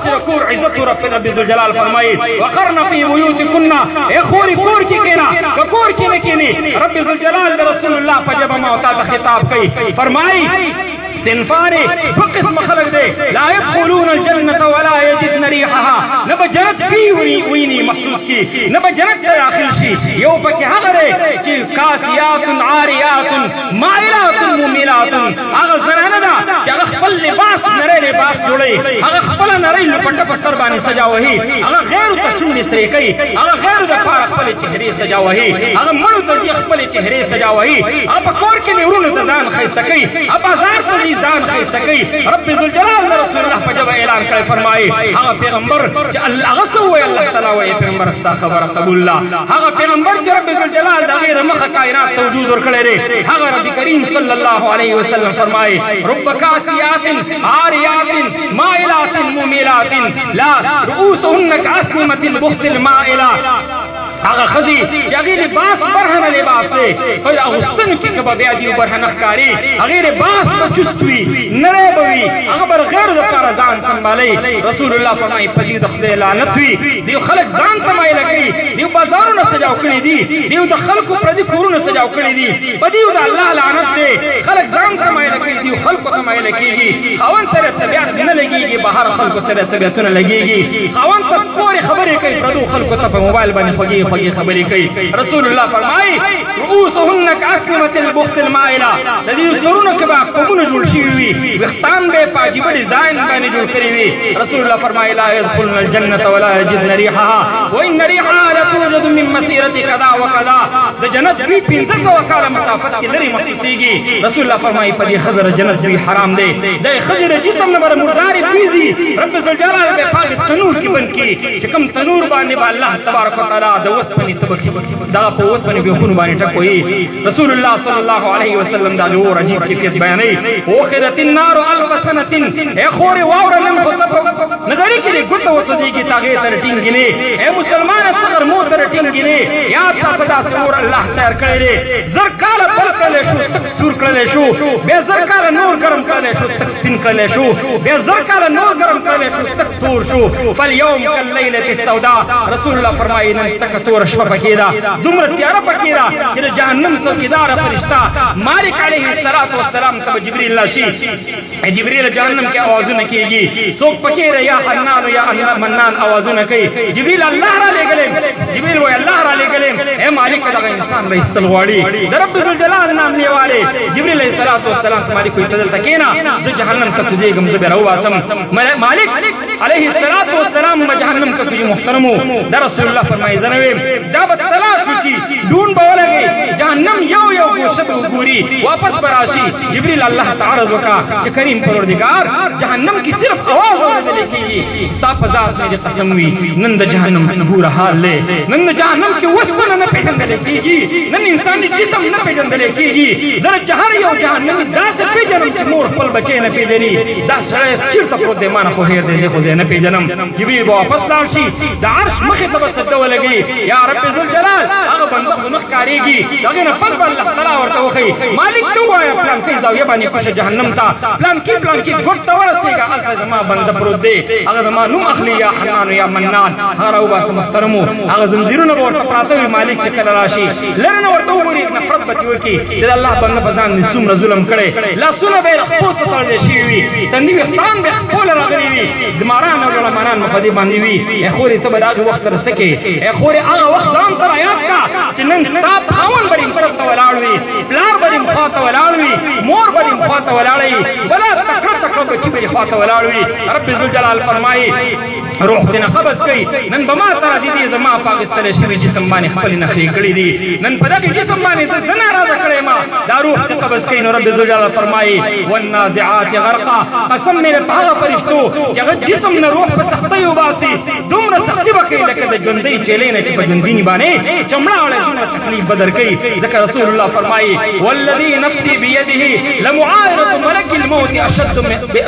چې کور عزت رب ذوالجلال فرمایي وقرن فی بیوتکن اے خوري کور کې کینا کور کې نه کینی رب ذوالجلال رسول الله په جبه ما ته خطاب کوي فرمایي صنفان فقسم خلق دے لا يدخلون الجنة ولا يجدن ريحها نبا جنت بھی وینی محسوس کی نبا جنت داخل شی یو پکی حق دے چی کاسیات عاریات مائلات ممیلات آغا زنانا دا چی آغا خپل لباس نرے لباس جوڑے آغا خپل نرے لپٹا پر سربانی سجاوہی آغا غیر تشون استرے کئی آغا غیر دا پار خپل چہرے سجاوہی آغا مرو تجی خپل چہرے سجاوہی آغا پکور کے نیرون تزان خیستکی آغا بازار زان خیستکی رب ذوالجلال رسول اللہ پر جب اعلان کرے فرمائے ہاں پیغمبر اللہ غسوے اللہ تعالی وے پیغمبر استا خبر قبول اللہ ہاں پیغمبر رب ذوالجلال دا غیر مخ کائنات توجود اور کڑے رے ہاں رب کریم صلی اللہ علیہ وسلم فرمائے رب کاسیات عاریات مائلات ممیلات لا رؤوسهن كأسنمة البخت المائلة آغا خذی چاگی لباس برہن لباس دے پر اغسطن کی کبا بیادیو برہن اخکاری اغیر لباس بچستوی نرے بوی اغا بر غیر دپار زان سنبالی رسول اللہ فرمائی پدی دخل لعنت ہوئی دیو خلق زان تمائی لگی دیو بازارو نسجاو کری دی دیو دا خلقو پردی کورو نسجاو کری دی پدیو دا اللہ لعنت دے خلق زان تمائی لگی دیو خلقو تمائی لگی گی خواہن سر طبیعت نہ لگی گی باہر خلقو سر طبیعتون لگی گی خواہن پسپوری خبری کئی پردو خلقو تپا موبائل بانی خوگی خوگی خبری کئی رسول اللہ فرمائی رؤوسهن كأسنمة البخت المائلة لذیو سرون کبا قبول جوڑ شیوی وختان بے پاجیب ڈیزائن بانی جوڑ کریوی رسول اللہ فرمائی لا يدخلن الجنة ولا يجدن ريحها وإن ريحها لتوجد من مسيرة كذا وكذا دا جنت بھی پینزر کا وکال مسافت کی لری محسوسیگی رسول اللہ فرمائی پدی خضر جنت بھی حرام دے دا خضر جسم نبر مرداری پیزی رب ذوالجلال بے پاک تنور کی بن کی چکم تنور بانی با اللہ تبارک و تعالی دا وسپنی تبکی دا پا وسپنی بے خون بانی ٹکوئی رسول اللہ صلی اللہ علیہ وسلم دا جو عجیب کیفیت بیانی وقدت النار الف سنت اے خوری واورا من خطب نظری کے لئے گھٹ وسدی کی تاغی ترٹین گلے اے مسلمان تغر مو ترٹین گلے یاد تا پدا سور اللہ تیر کرے رے زرکال بل کرلے شو تک سور کرلے شو بے زرکال نور گرم کرلے شو تک سپن کرلے شو بے زرکال نور گرم کرلے شو تک تور شو فالیوم کل لیلت استودا رسول اللہ فرمائی نن تک تور شو پکیدا دمر تیارا پکیدا کہ جہنم سوکیدار فرشتہ مالک علیہ السلام تب جبریل اللہ شی جبریل جہنم کی آوازوں نہ کی گی سوک پکیر یا حنان یا اللہ منان آوازوں نہ کی جبریل اللہ را لے گلے جبریل وہ اللہ را لے گلے اے مالک کا انسان رہی استلواڑی رب ذوالجلال نام لے والے جبریل علیہ السلام سے مالک کوئی تدل تکینا جو جہنم کا تجھے گم زبیر ہوا سم مالک علیہ السلام جہنم کا تجھے محترمو در رسول اللہ فرمائی زنویم جب تلاش کی ڈون بولا گئی جہنم یو یو کو شب گوری واپس براشی جبریل اللہ تعارض وکا کہ کریم پروردگار جہنم کی صرف آواز ہونے دے کی استاپ ذات میں قسم ہوئی نند جہنم سبور حال لے نند جہنم کی وسپن نہ پیجن دے کی نند انسانی جسم نہ پیجن دے کی ذرا جہر یو جہنم دا سے پیجن کی مور پل بچے نہ پیجنی دا سڑے چرتا پرو دے مان خو ہیر دے خو نہ پیجنم جبریل واپس لاشی دا عرش مخ تبسد لگی یا رب ذوالجلال اگ بندہ مخ کاری گی لیکن پس اللہ تعالی ورته وخی مالک تو آیا پلان کی زاویہ بانی کش جہنم تا پلان کی گھٹ ورسے گا الف زما بند پر دے اگر زما نو اخلی یا حنان یا منان ہر او باس محترمو اگر زنجیروں ور پراتے ہوئے مالک چکل راشی لرن ورته وری نفرت بچو کی کہ اللہ بند بزان نسوم ظلم کرے لا سن بے خپوس تر شی وی تندی خان بے خپل راغلی وی دماران ولا منان مخدی باندې وی اے خوري ته بلاغ وخت سره سکے اے خوري هغه وخت ځان تر آیات کا چې نن ستاب خاون بری طرف ته ولاړوي پلار بری خواته ولاړوي مور بری خواته ولاړی ولا تکړه بچی بری خواته ولاړوي رب ذوالجلال فرمایي روح تینا قبض کئی نن بما ترا دیدی زما پاکستان شوی جسم بانی خپل نخری کڑی دی نن پدا کی جسم بانی زنا راز کڑے ما دا روح تی قبض کئی نو رب ذوالجلال فرمائی والنازعات غرقا قسم میرے پاغا فرشتو کہ اگر جسم نے روح پر سختی باسی دمر سختی بکی لکہ جندی چیلے نے چپا جندینی بانے چمڑا والے دمر تکلیف بدر کئی ذکر رسول اللہ فرمائی والذی نفسی بیدہی لمعائرت ملک الموت اشد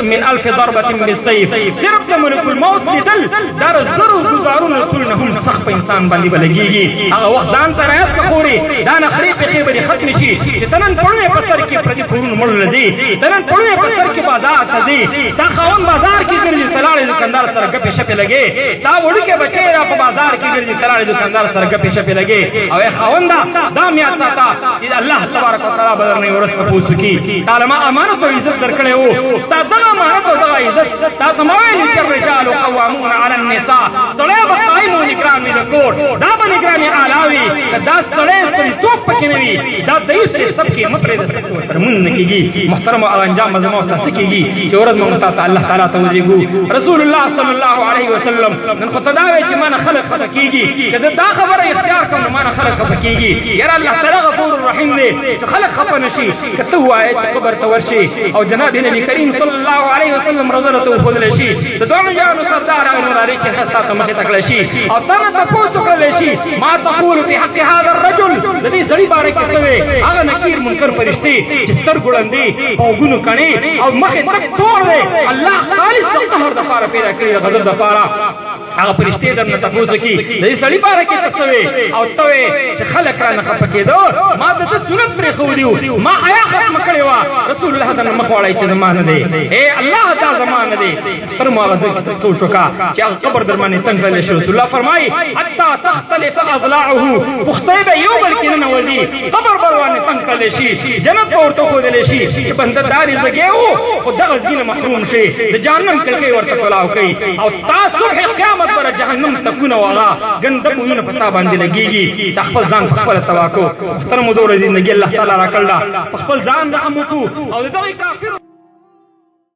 من الف ضربت بالسیف صرف ملک الموت لدل دار زرو گزارون کلنهم سخف انسان بندی بلگی گی اگر وقت دان ترائیت کخوری دان اخریب خیبری ختم شی تنن پڑھنے پسر کی پردی پرون مل لزی تنن پڑھنے پسر کی بازار تزی تا خواہن بازار کی گرجی تلال دکاندار سره گپې شپې لګې دا وړوکې بچی را په بازار کې ګرځي تلاړې دکاندار سره گپې شپې لګې او ای خاونده دا یاد ساته چې الله تبارک وتعالی به درنه ورځ تپوس وکړي تعالی ما امانت او عزت درکړی وو تا دغه امانت او دغه عزت تا ته ما ویلي چې الرجال قوامون علی النساء سړی به قایم و نګران وي د کور دا به نګراني اعلی وي دا سړی سړیتوب پکې نه وي دا د یوسف سب کې مطرې د سکتو سره مونږ نه کېږي محترم او انجام زما او ستاسو کېږي چې ورځ موږ ته الله تعالی ته ودرېږو رسول الله صلی الله علیه وسلم نن خو ته دا وایې چې مانه خلک خفه کېږي که زه دا خبره اختیار کړم نو مانه خلک خفه کېږي یاره الله تعالی غفور رحیم دی چې خلک خفه نه شي که ته ووایې چې قبر ته ورشي او جناب نبي کریم صلی الله علیه وسلم روضه راته وښودلی شي د دواړو جهانو سردار هغه نوراري چې ستا ته مخې ته کړی شي او تا نه تپوس وکړلی شي ما تقول فی حق هذا الرجل د دې سړي باره کې څه وې هغه نکیر منکر فرشتې چې سترګو ړندې غوږونو کڼې او مخې تک تور دی الله خالص د قهر دپاره پیدا کړي د غضب دپاره هغه فرشتې درنه تپوس وکړي د دې سړي باره کې ته څه وې او ته وې چې خلک رانه خفه کېدو ما د ده سنت پرېښودي وو ما حیا ختمه کړې وه رسول الله ته نه مخ واړئ چې زما نه دی ای الله دا زما نه دی محترمو هغه ځای کې سوچ وکړه چې هغه قبر در باندې تنګ کړلی شي رسول الله فرمایي حتی تختلف اضلاعه پختۍ به یو بل کې ننوځي قبر به ورباندې تنګ کړلی شي جنت به ورته ښودلی شي چې بنده دا رزقې وو خو دغه ځي نه محروم شي د جهنم کړکۍ ورته کلاو کوي او تا صبح قیامت بره جهنم تکونه و هغه ګنده بویونه په تا باندې لګېږي تا خپل ځان په خپله تباه کړو محترمو د ورځې زندګي الله تعالی راکړله په خپل ځان رحم وکړو او د دغې کافرو